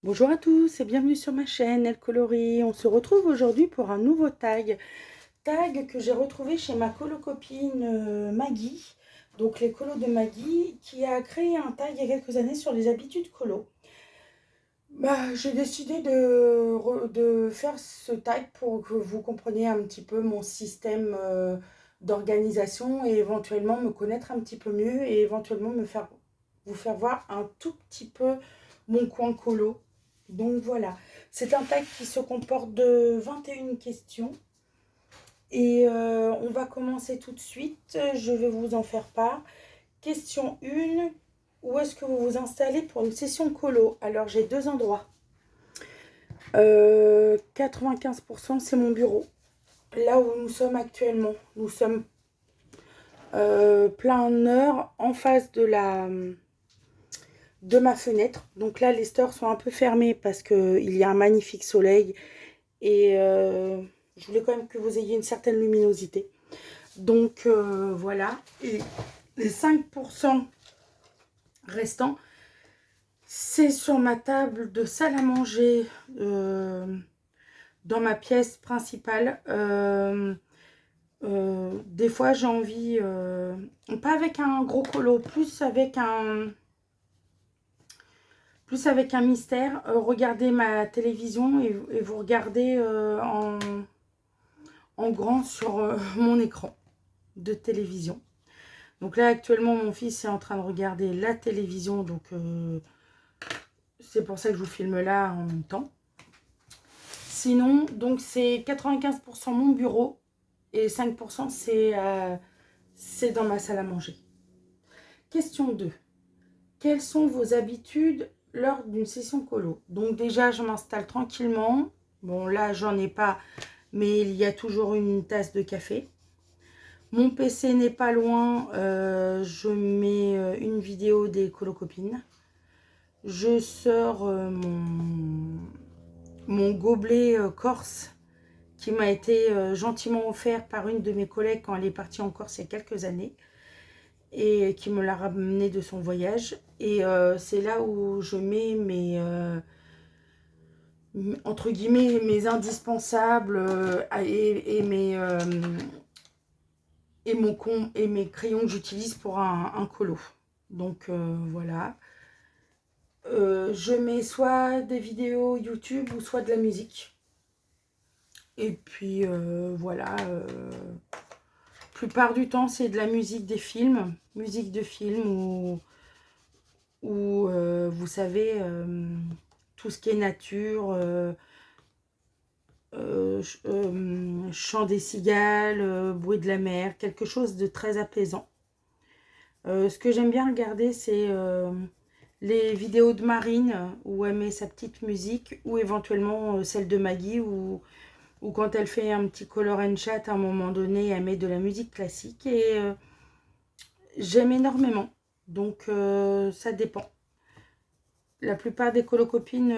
Bonjour à tous et bienvenue sur ma chaîne Elle Coloris. On se retrouve aujourd'hui pour un nouveau tag. Tag que j'ai retrouvé chez ma colo-copine Maggie. Donc les colos de Maggie qui a créé un tag il y a quelques années sur les habitudes colo. J'ai décidé de faire ce tag pour que vous compreniez un petit peu mon système d'organisation et éventuellement me connaître un petit peu mieux et éventuellement vous faire voir un tout petit peu mon coin colo. Donc voilà, c'est un tag qui se comporte de 21 questions et on va commencer tout de suite. Je vais vous en faire part. Question 1, où est-ce que vous vous installez pour une session colo? Alors j'ai deux endroits. 95% c'est mon bureau. Là où nous sommes actuellement, nous sommes plein nord en face de ma fenêtre. Donc là les stores sont un peu fermés parce qu'il y a un magnifique soleil et je voulais quand même que vous ayez une certaine luminosité. Donc voilà, et les 5% restants, c'est sur ma table de salle à manger dans ma pièce principale. Des fois j'ai envie, pas avec un gros colo, plus avec un mystère, regarder ma télévision et vous regarder en grand sur mon écran de télévision. Donc là actuellement mon fils est en train de regarder la télévision, donc c'est pour ça que je vous filme là en même temps. Sinon donc c'est 95% mon bureau et 5% c'est dans ma salle à manger. Question 2. Quelles sont vos habitudes lors d'une session colo? Donc déjà je m'installe tranquillement. Bon là j'en ai pas, mais il y a toujours une tasse de café. Mon PC n'est pas loin, je mets une vidéo des colocopines. Je sors mon gobelet corse qui m'a été gentiment offert par une de mes collègues quand elle est partie en Corse il y a quelques années et qui me l'a ramené de son voyage. Et c'est là où je mets entre guillemets, mes indispensables et mes crayons que j'utilise pour un colo. Donc voilà. Je mets soit des vidéos YouTube ou soit de la musique. Et puis voilà. Plupart du temps, c'est de la musique des films. Musique de film ou vous savez, tout ce qui est nature, chant des cigales, bruit de la mer, quelque chose de très apaisant. Ce que j'aime bien regarder, c'est les vidéos de Marine, où elle met sa petite musique, ou éventuellement celle de Maggie, ou quand elle fait un petit color and chat, à un moment donné, elle met de la musique classique, et j'aime énormément. Donc, ça dépend. La plupart des colocopines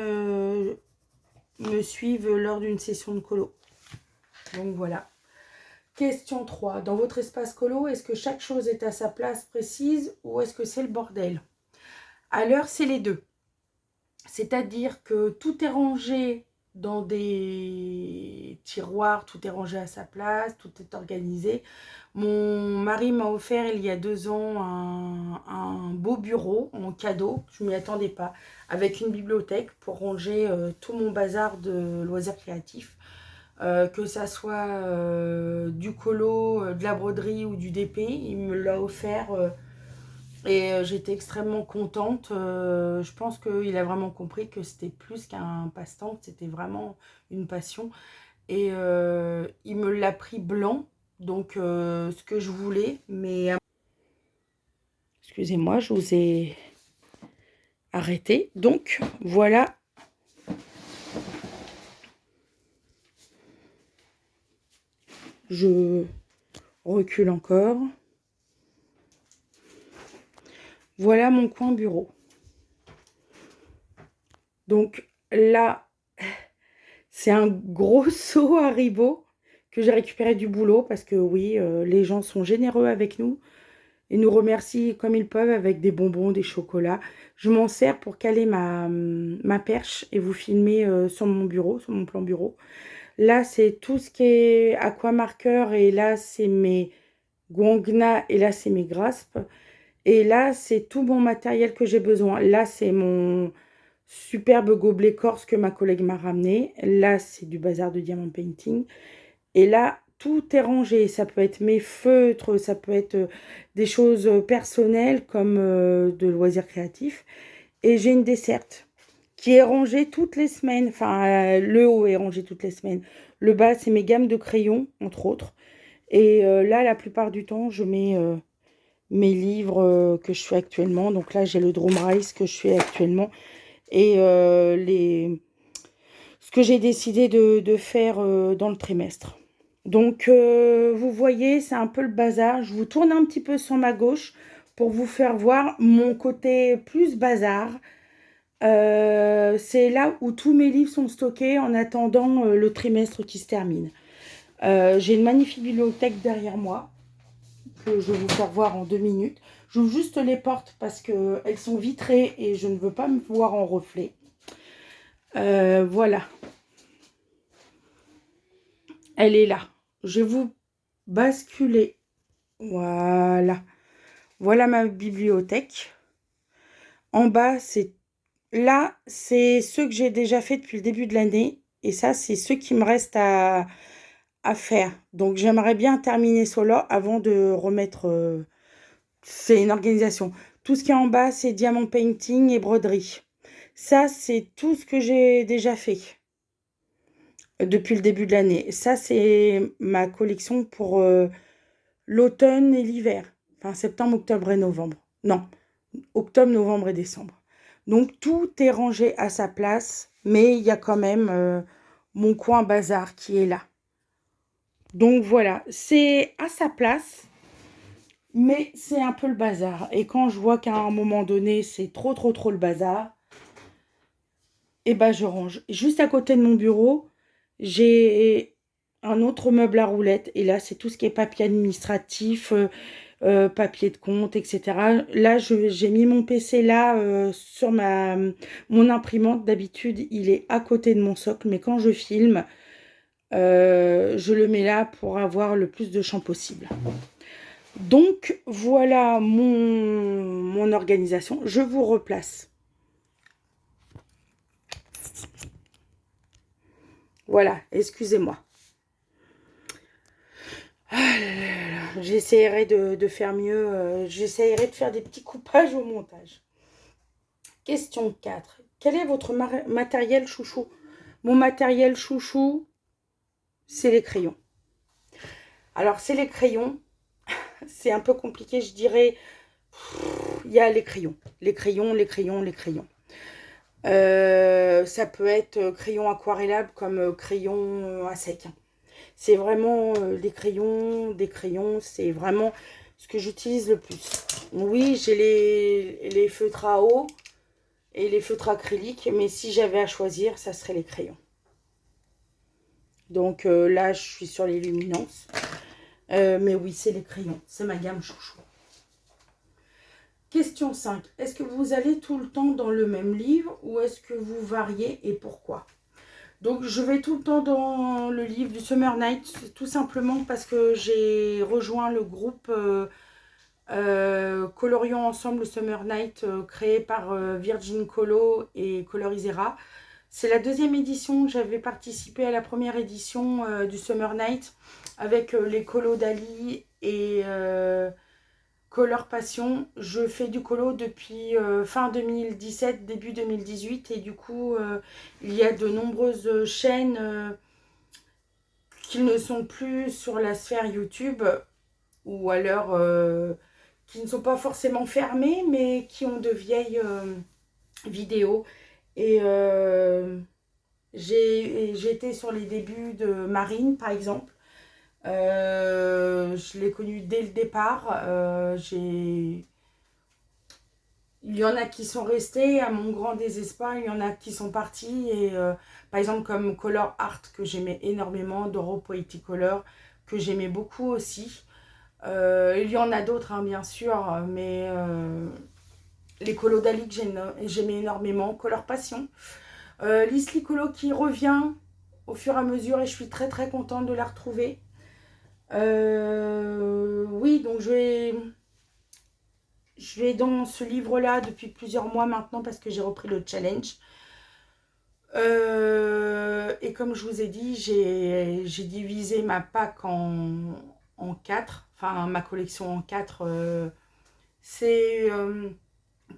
me suivent lors d'une session de colo. Donc, voilà. Question 3. Dans votre espace colo, est-ce que chaque chose est à sa place précise ou est-ce que c'est le bordel? À l'heure, c'est les deux. C'est-à-dire que tout est rangé dans des tiroirs, tout est rangé à sa place, tout est organisé. Mon mari m'a offert il y a 2 ans un beau bureau en cadeau, je ne m'y attendais pas, avec une bibliothèque pour ranger tout mon bazar de loisirs créatifs. Que ça soit du colo, de la broderie ou du DP, il me l'a offert et j'étais extrêmement contente. Je pense qu'il a vraiment compris que c'était plus qu'un passe-temps, que c'était vraiment une passion. Et il me l'a pris blanc, donc ce que je voulais. Mais excusez-moi, je vous ai arrêté. Donc voilà. Je recule encore. Voilà mon coin bureau. Donc là, c'est un gros seau Haribo que j'ai récupéré du boulot parce que oui, les gens sont généreux avec nous. et nous remercient comme ils peuvent avec des bonbons, des chocolats. Je m'en sers pour caler ma perche et vous filmer sur mon bureau, sur mon plan bureau. Là, c'est tout ce qui est aquamarqueur et là, c'est mes guangna et là, c'est mes graspes. Et là, c'est tout mon matériel que j'ai besoin. Là, c'est mon superbe gobelet corse que ma collègue m'a ramené. Là, c'est du bazar de diamant painting. Et là, tout est rangé. Ça peut être mes feutres, ça peut être des choses personnelles comme de loisirs créatifs. Et j'ai une desserte qui est rangée toutes les semaines. Enfin, le haut est rangé toutes les semaines. Le bas, c'est mes gammes de crayons, entre autres. Et là, la plupart du temps, je mets mes livres que je fais actuellement. Donc là, j'ai le Drum Rise que je fais actuellement. Et ce que j'ai décidé de faire dans le trimestre. Donc, vous voyez, c'est un peu le bazar. Je vous tourne un petit peu sur ma gauche pour vous faire voir mon côté plus bazar. C'est là où tous mes livres sont stockés en attendant le trimestre qui se termine. J'ai une magnifique bibliothèque derrière moi que je vais vous faire voir en 2 minutes. J'ouvre juste les portes parce qu'elles sont vitrées et je ne veux pas me voir en reflet. Voilà. Elle est là. Je vais vous basculer. Voilà. Voilà ma bibliothèque. En bas, c'est ceux que j'ai déjà fait depuis le début de l'année. Et ça, c'est ceux qui me restent à faire. Donc, j'aimerais bien terminer cela avant de remettre... c'est une organisation. Tout ce qui est en bas, c'est diamant painting et broderie. Ça, c'est tout ce que j'ai déjà fait depuis le début de l'année. Ça, c'est ma collection pour l'automne et l'hiver. Enfin, septembre, octobre et novembre. Non, octobre, novembre et décembre. Donc, tout est rangé à sa place, mais il y a quand même mon coin bazar qui est là. Donc, voilà, c'est à sa place, mais c'est un peu le bazar. Et quand je vois qu'à un moment donné, c'est trop le bazar, et ben je range. Juste à côté de mon bureau, j'ai un autre meuble à roulettes. Et là, c'est tout ce qui est papier administratif, papier de compte, etc. Là, j'ai mis mon PC là sur mon imprimante. D'habitude, il est à côté de mon socle. Mais quand je filme, je le mets là pour avoir le plus de champ possible. Donc, voilà mon organisation. Je vous replace. Voilà, excusez-moi. J'essaierai de faire mieux. J'essaierai de faire des petits coupages au montage. Question 4. Quel est votre matériel chouchou? Mon matériel chouchou, c'est les crayons. Alors, c'est les crayons. C'est un peu compliqué, je dirais. Il y a les crayons. Les crayons, les crayons, les crayons. Ça peut être crayon aquarellable comme crayon à sec. C'est vraiment des crayons, c'est vraiment ce que j'utilise le plus. Oui, j'ai les feutres à eau et les feutres acryliques, mais si j'avais à choisir, ça serait les crayons. Donc là, je suis sur les luminances. Mais oui, c'est les crayons, c'est ma gamme chouchou. Question 5. Est-ce que vous allez tout le temps dans le même livre ou est-ce que vous variez et pourquoi? Donc, je vais tout le temps dans le livre du Summer Night, tout simplement parce que j'ai rejoint le groupe Colorions Ensemble le Summer Night, créé par Virgin Colo et Colorisera. C'est la deuxième édition. J'avais participé à la première édition du Summer Night avec les colos d'Ali et Color Passion. Je fais du colo depuis fin 2017, début 2018 et du coup il y a de nombreuses chaînes qui ne sont plus sur la sphère YouTube ou alors qui ne sont pas forcément fermées mais qui ont de vieilles vidéos et j'étais sur les débuts de Marine par exemple. Je l'ai connue dès le départ. Il y en a qui sont restés, à mon grand désespoir, il y en a qui sont partis. Et par exemple, comme Color Art, que j'aimais énormément, Doro Poetic Color, que j'aimais beaucoup aussi. Il y en a d'autres, hein, bien sûr, mais les colos d'Ali que j'aimais énormément. Color Passion. L'Isli Colo qui revient au fur et à mesure et je suis très très contente de la retrouver. Oui, donc je vais dans ce livre-là depuis plusieurs mois maintenant parce que j'ai repris le challenge. Et comme je vous ai dit, j'ai divisé ma pack en 4, enfin ma collection en 4. C'est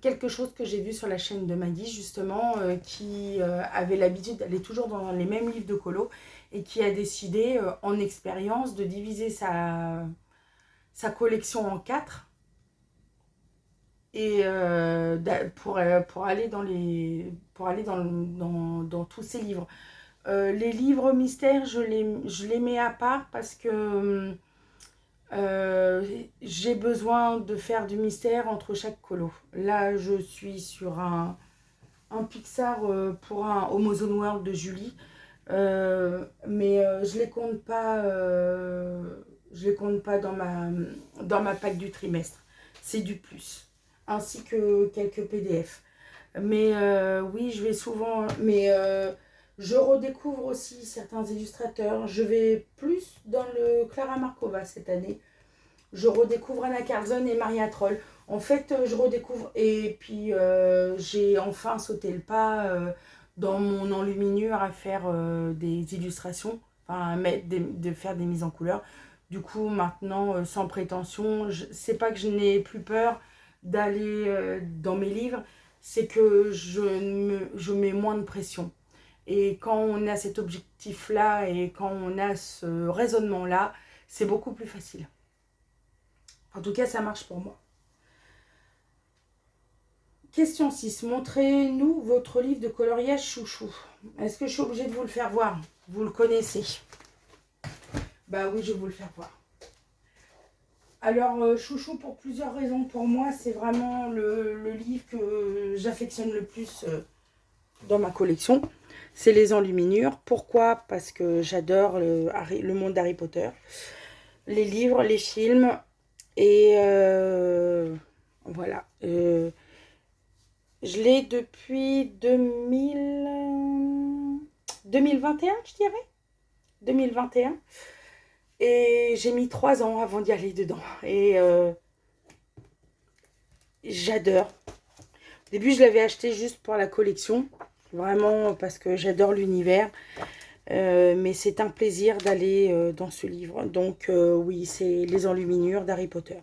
quelque chose que j'ai vu sur la chaîne de Maggie justement, qui avait l'habitude d'aller toujours dans les mêmes livres de colo et qui a décidé en expérience de diviser sa collection en 4 et pour aller dans tous ces livres. Les livres mystères, je les mets à part parce que j'ai besoin de faire du mystère entre chaque colo. Là, je suis sur un Pixar pour un Homozone World de Julie. Mais je les compte pas dans ma pack du trimestre. C'est du plus. Ainsi que quelques PDF. Mais oui, je vais souvent. Mais je redécouvre aussi certains illustrateurs. Je vais plus dans le Clara Markova cette année. Je redécouvre Anna Carlson et Maria Troll. En fait, je redécouvre. Et puis, j'ai enfin sauté le pas dans mon enluminure à faire des illustrations, enfin, de faire des mises en couleur. Du coup, maintenant, sans prétention, c'est pas que je n'ai plus peur d'aller dans mes livres, c'est que je mets moins de pression. Et quand on a cet objectif-là et quand on a ce raisonnement-là, c'est beaucoup plus facile. En tout cas, ça marche pour moi. Question 6. Montrez-nous votre livre de coloriage chouchou. Est-ce que je suis obligée de vous le faire voir? Vous le connaissez? Bah oui, je vais vous le faire voir. Alors, chouchou pour plusieurs raisons. Pour moi, c'est vraiment le livre que j'affectionne le plus dans ma collection. C'est les enluminures. Pourquoi? Parce que j'adore le monde d'Harry Potter. Les livres, les films. Et voilà. Je l'ai depuis 2021, je dirais. 2021. Et j'ai mis 3 ans avant d'y aller dedans. Et j'adore. Au début, je l'avais acheté juste pour la collection. Vraiment parce que j'adore l'univers. Mais c'est un plaisir d'aller dans ce livre. Donc oui, c'est les enluminures d'Harry Potter.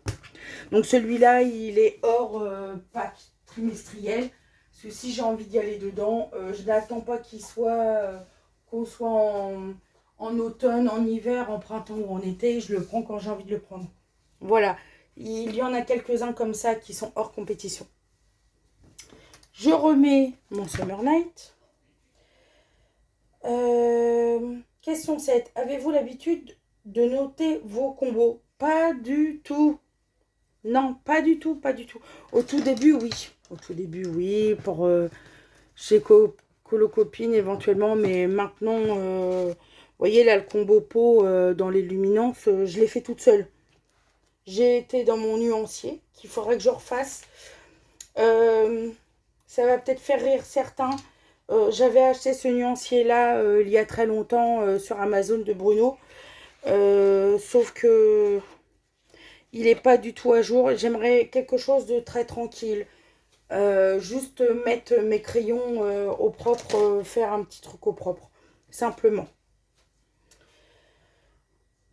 Donc celui-là, il est hors pack trimestriel. Parce que si j'ai envie d'y aller dedans, je n'attends pas qu'on soit en automne, en hiver, en printemps ou en été. Je le prends quand j'ai envie de le prendre. Voilà. Il y en a quelques-uns comme ça qui sont hors compétition. Je remets mon Summer Night. Question 7. Avez-vous l'habitude de noter vos combos? Pas du tout. Non, pas du tout, pas du tout. Au tout début, oui. Au tout début, oui. Pour chez Colocopine éventuellement. Mais maintenant, vous voyez là, le combo pot dans les luminances, je l'ai fait toute seule. J'ai été dans mon nuancier, qu'il faudrait que je refasse. Ça va peut-être faire rire certains. J'avais acheté ce nuancier-là il y a très longtemps sur Amazon de Bruno. Sauf que il n'est pas du tout à jour. J'aimerais quelque chose de très tranquille. Juste mettre mes crayons au propre, faire un petit truc au propre. Simplement.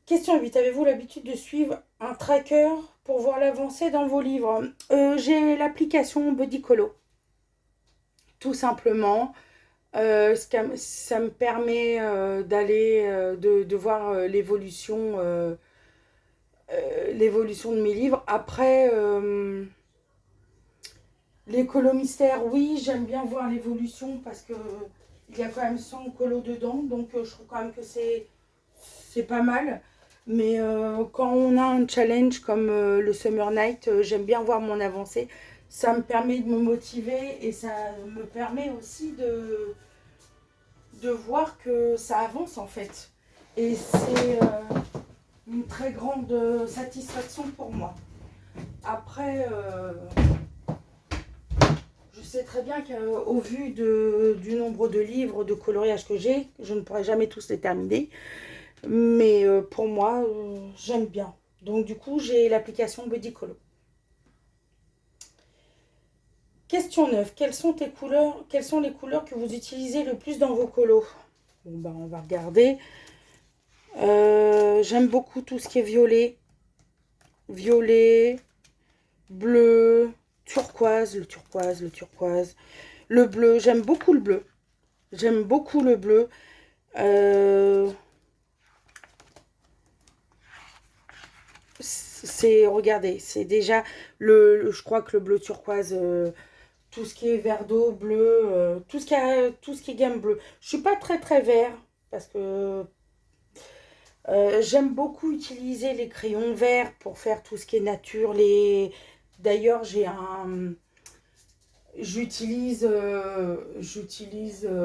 Question 8. Avez-vous l'habitude de suivre un tracker pour voir l'avancée dans vos livres? J'ai l'application Bodycolo. Tout simplement. Ça me permet d'aller, de voir l'évolution de mes livres. Après, les colos mystères, oui, j'aime bien voir l'évolution parce que il y a quand même 100 colos dedans. Donc, je trouve quand même que c'est pas mal. Mais quand on a un challenge comme le Summer Night, j'aime bien voir mon avancée. Ça me permet de me motiver et ça me permet aussi de voir que ça avance en fait. Et une très grande satisfaction pour moi. Après, je sais très bien qu'au vu du nombre de livres de coloriage que j'ai, je ne pourrai jamais tous les terminer. Mais pour moi, j'aime bien. Donc du coup, j'ai l'application Bodycolo. Question 9. Quelles sont tes couleurs, quelles sont les couleurs que vous utilisez le plus dans vos colos? Bon, ben, on va regarder. J'aime beaucoup tout ce qui est violet. Violet, bleu, turquoise, le turquoise, le turquoise. Le bleu, j'aime beaucoup le bleu. J'aime beaucoup le bleu. Euh, regardez, c'est déjà je crois que le bleu turquoise, tout ce qui est vert d'eau, bleu, tout ce qui est gamme bleue. Je suis pas très très vert parce que j'aime beaucoup utiliser les crayons verts pour faire tout ce qui est nature. D'ailleurs, j'utilise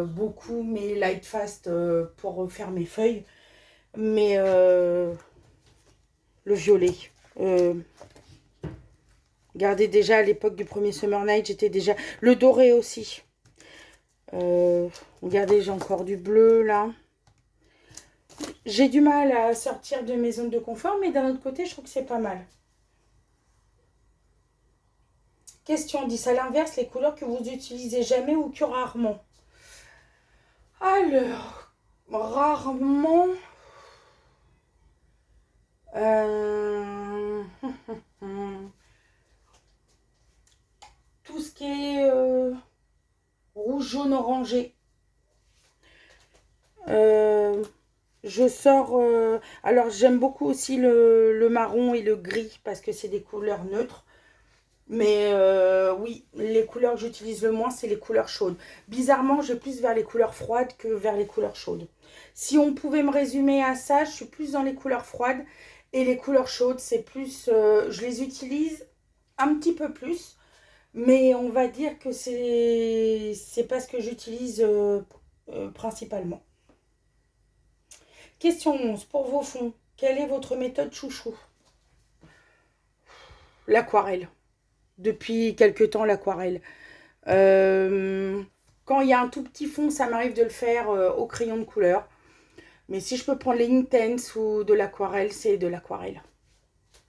beaucoup mes Light Fast pour faire mes feuilles. Mais le violet. Euh, Regardez, déjà à l'époque du premier Summer Night, j'étais déjà... Le doré aussi. Regardez, j'ai encore du bleu là. J'ai du mal à sortir de mes zones de confort, mais d'un autre côté, je trouve que c'est pas mal. Question 10. À l'inverse, les couleurs que vous utilisez jamais ou que rarement. Alors, rarement... Euh, tout ce qui est rouge, jaune, orangé. Je sors... alors, j'aime beaucoup aussi le marron et le gris parce que c'est des couleurs neutres. Mais oui, les couleurs que j'utilise le moins, c'est les couleurs chaudes. Bizarrement, je vais plus vers les couleurs froides que vers les couleurs chaudes. Si on pouvait me résumer à ça, je suis plus dans les couleurs froides. Et les couleurs chaudes, c'est plus... je les utilise un petit peu plus. Mais on va dire que c'est pas ce que j'utilise principalement. Question 11. Pour vos fonds, quelle est votre méthode chouchou? L'aquarelle. Depuis quelque temps, l'aquarelle. Quand il y a un tout petit fond, ça m'arrive de le faire au crayon de couleur. Mais si je peux prendre les Intense ou de l'aquarelle, c'est de l'aquarelle.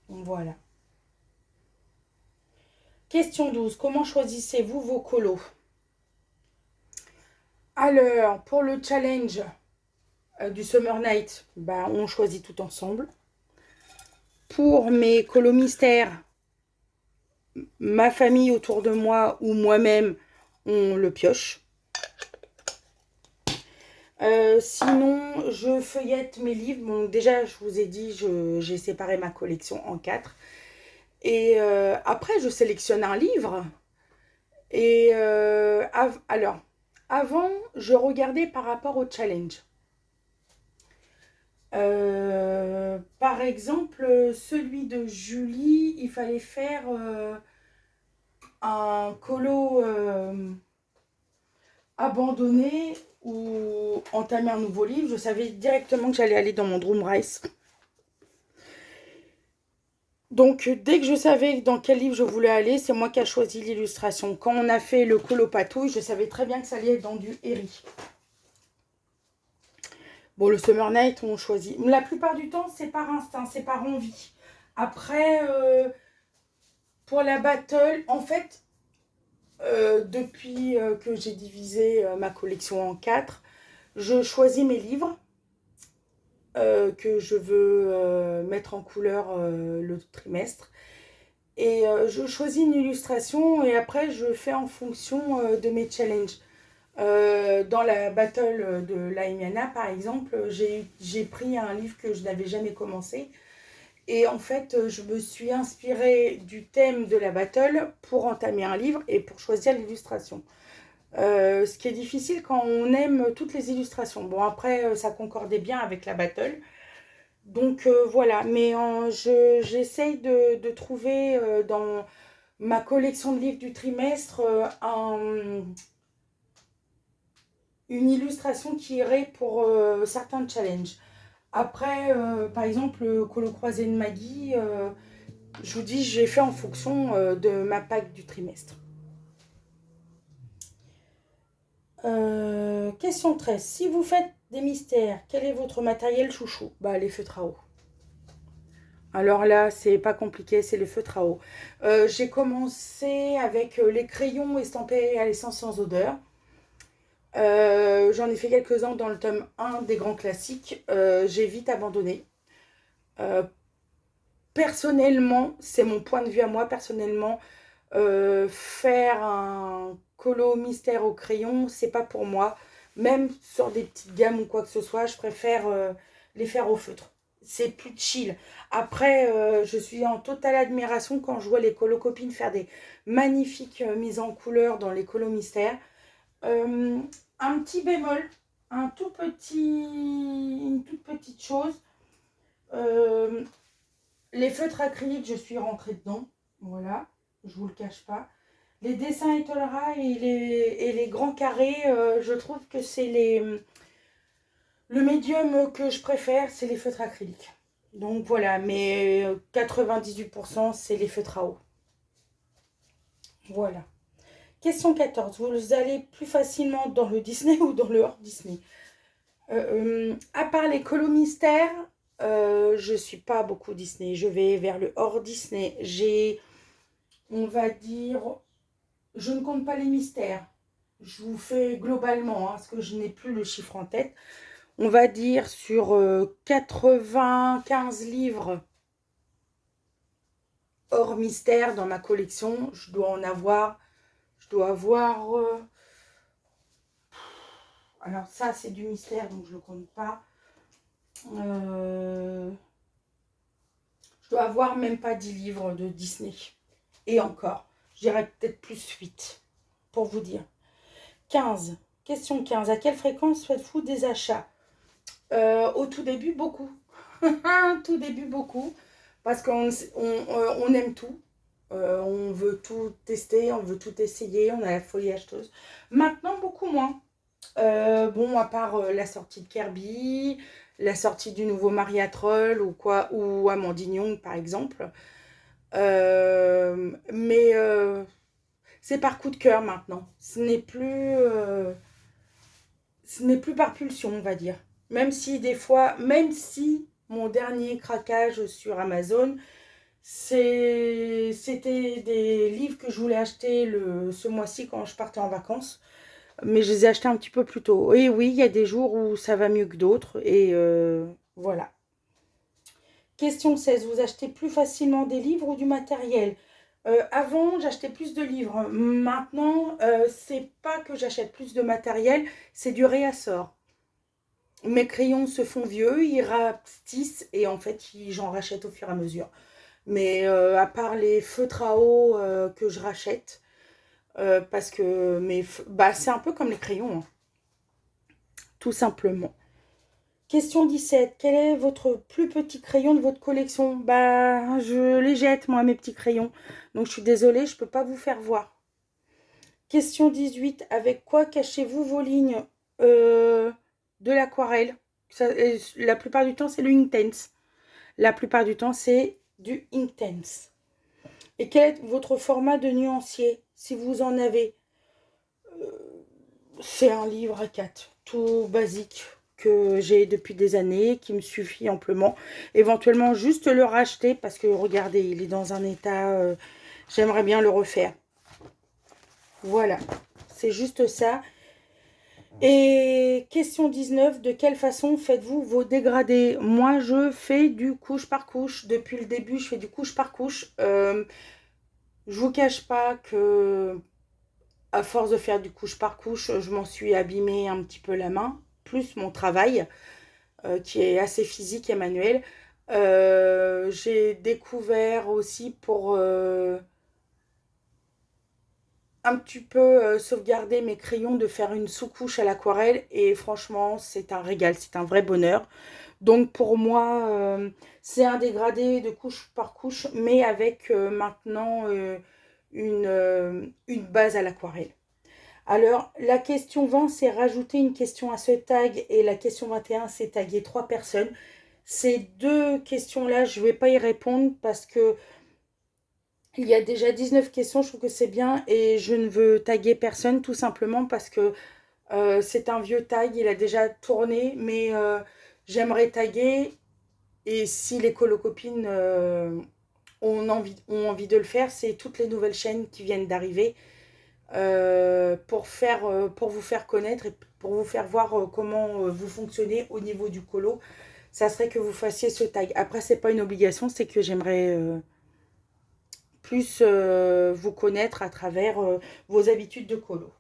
Voilà. Question 12. Comment choisissez-vous vos colos? Alors, pour le challenge du Summer Night, bah, on choisit tout ensemble. Pour mes colos mystères, ma famille autour de moi ou moi-même, on le pioche. Sinon, je feuillette mes livres. Bon, déjà, je vous ai dit, j'ai séparé ma collection en 4. Et après, je sélectionne un livre. Et alors, avant, je regardais par rapport au challenge. Par exemple, celui de Julie, il fallait faire un colo abandonné ou entamer un nouveau livre. Je savais directement que j'allais aller dans mon Dream Rice. Donc, dès que je savais dans quel livre je voulais aller, c'est moi qui ai choisi l'illustration. Quand on a fait le colopatouille, je savais très bien que ça allait être dans du Herry. Bon, le Summer Night, on choisit. La plupart du temps, c'est par instinct, c'est par envie. Après, pour la battle, en fait, depuis que j'ai divisé ma collection en 4, je choisis mes livres que je veux mettre en couleur le trimestre. Et je choisis une illustration et après je fais en fonction de mes challenges. Dans la battle de Laimiana, par exemple, j'ai pris un livre que je n'avais jamais commencé. Et en fait, je me suis inspirée du thème de la battle pour entamer un livre et pour choisir l'illustration. Ce qui est difficile quand on aime toutes les illustrations. Bon, après, ça concordait bien avec la battle. Donc voilà, mais j'essaye de trouver dans ma collection de livres du trimestre une illustration qui irait pour certains challenges. Après, par exemple, le colo croisé de Maggie, je vous dis, j'ai fait en fonction de ma pack du trimestre. Question 13. Si vous faites des mystères, quel est votre matériel chouchou? Bah, les feutres à eau. Alors là, c'est pas compliqué, c'est les feutres à eau. J'ai commencé avec les crayons estampés à l'essence sans odeur. J'en ai fait quelques-uns dans le tome 1 des grands classiques. J'ai vite abandonné. Euh, Personnellement, c'est mon point de vue à moi, personnellement, faire un colo mystère au crayon, c'est pas pour moi. Même sur des petites gammes ou quoi que ce soit, je préfère les faire au feutre. C'est plus chill. Après, je suis en totale admiration quand je vois les colocopines faire des magnifiques mises en couleur dans les colos mystères. Euh, un petit bémol, une toute petite chose. Euh, les feutres acryliques, je suis rentrée dedans. Voilà, je vous le cache pas. Les dessins Etolra et les grands carrés, je trouve que c'est le médium que je préfère, c'est les feutres acryliques. Donc voilà, mais 98% c'est les feutres à eau. Voilà. Question 14. Vous allez plus facilement dans le Disney ou dans le hors Disney? À part les colos mystères, je suis pas beaucoup Disney. Je vais vers le hors Disney. J'ai, on va dire, je ne compte pas les mystères. Je vous fais globalement, hein, parce que je n'ai plus le chiffre en tête. On va dire sur 95 livres hors mystère dans ma collection, je dois avoir, alors ça c'est du mystère donc je ne le compte pas. Euh, je dois avoir même pas 10 livres de Disney. Et encore, je dirais peut-être plus 8 pour vous dire. 15. Question 15. À quelle fréquence faites-vous des achats? Au tout début, beaucoup. Tout début, beaucoup. Parce on aime tout. On veut tout tester, on veut tout essayer, on a la folie acheteuse. Maintenant, beaucoup moins. Bon, à part la sortie de Kirby, la sortie du nouveau Maria Troll ou quoi, ou Amandine Young par exemple. Mais c'est par coup de cœur maintenant. Ce n'est plus par pulsion, on va dire. Même si des fois, même si mon dernier craquage sur Amazon, c'était des livres que je voulais acheter ce mois-ci quand je partais en vacances. Mais je les ai achetés un petit peu plus tôt. Et oui, il y a des jours où ça va mieux que d'autres. Et voilà. Question 16. Vous achetez plus facilement des livres ou du matériel? Avant, j'achetais plus de livres. Maintenant, c'est pas que j'achète plus de matériel, c'est du réassort. Mes crayons se font vieux, ils rapetissent et en fait, j'en rachète au fur et à mesure. Mais à part les feutres à eau que je rachète, parce que bah, c'est un peu comme les crayons, hein, tout simplement. Question 17. Quel est votre plus petit crayon de votre collection? Bah, je les jette, moi, mes petits crayons. Donc, je suis désolée, je ne peux pas vous faire voir. Question 18. Avec quoi cachez-vous vos lignes de l'aquarelle? La plupart du temps, c'est le Inktense. La plupart du temps, c'est du Inktense. Et quel est votre format de nuancier, si vous en avez? C'est un livre à 4, tout basique, que j'ai depuis des années, qui me suffit amplement. Éventuellement, juste le racheter, parce que regardez, il est dans un état... j'aimerais bien le refaire. Voilà, c'est juste ça. Et question 19, de quelle façon faites-vous vos dégradés? Moi, je fais du couche par couche. Depuis le début, je fais du couche par couche. Je vous cache pas que, à force de faire du couche par couche, je m'en suis abîmé un petit peu la main, plus mon travail, qui est assez physique et manuel. J'ai découvert aussi pour un petit peu sauvegarder mes crayons de faire une sous-couche à l'aquarelle et franchement c'est un régal, c'est un vrai bonheur. Donc pour moi c'est un dégradé de couche par couche mais avec maintenant une base à l'aquarelle. Alors la question 20 c'est rajouter une question à ce tag et la question 21 c'est taguer 3 personnes. Ces deux questions-là, je ne vais pas y répondre parce que il y a déjà 19 questions, je trouve que c'est bien et je ne veux taguer personne tout simplement parce que c'est un vieux tag, il a déjà tourné, mais j'aimerais taguer et si les colocopines ont envie de le faire, c'est toutes les nouvelles chaînes qui viennent d'arriver pour vous faire connaître et pour vous faire voir comment vous fonctionnez au niveau du colo. Ça serait que vous fassiez ce tag. Après, c'est pas une obligation, c'est que j'aimerais plus vous connaître à travers vos habitudes de colo.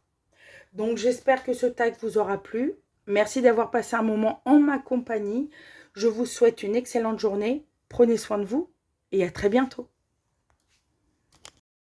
Donc j'espère que ce tag vous aura plu. Merci d'avoir passé un moment en ma compagnie. Je vous souhaite une excellente journée. Prenez soin de vous et à très bientôt.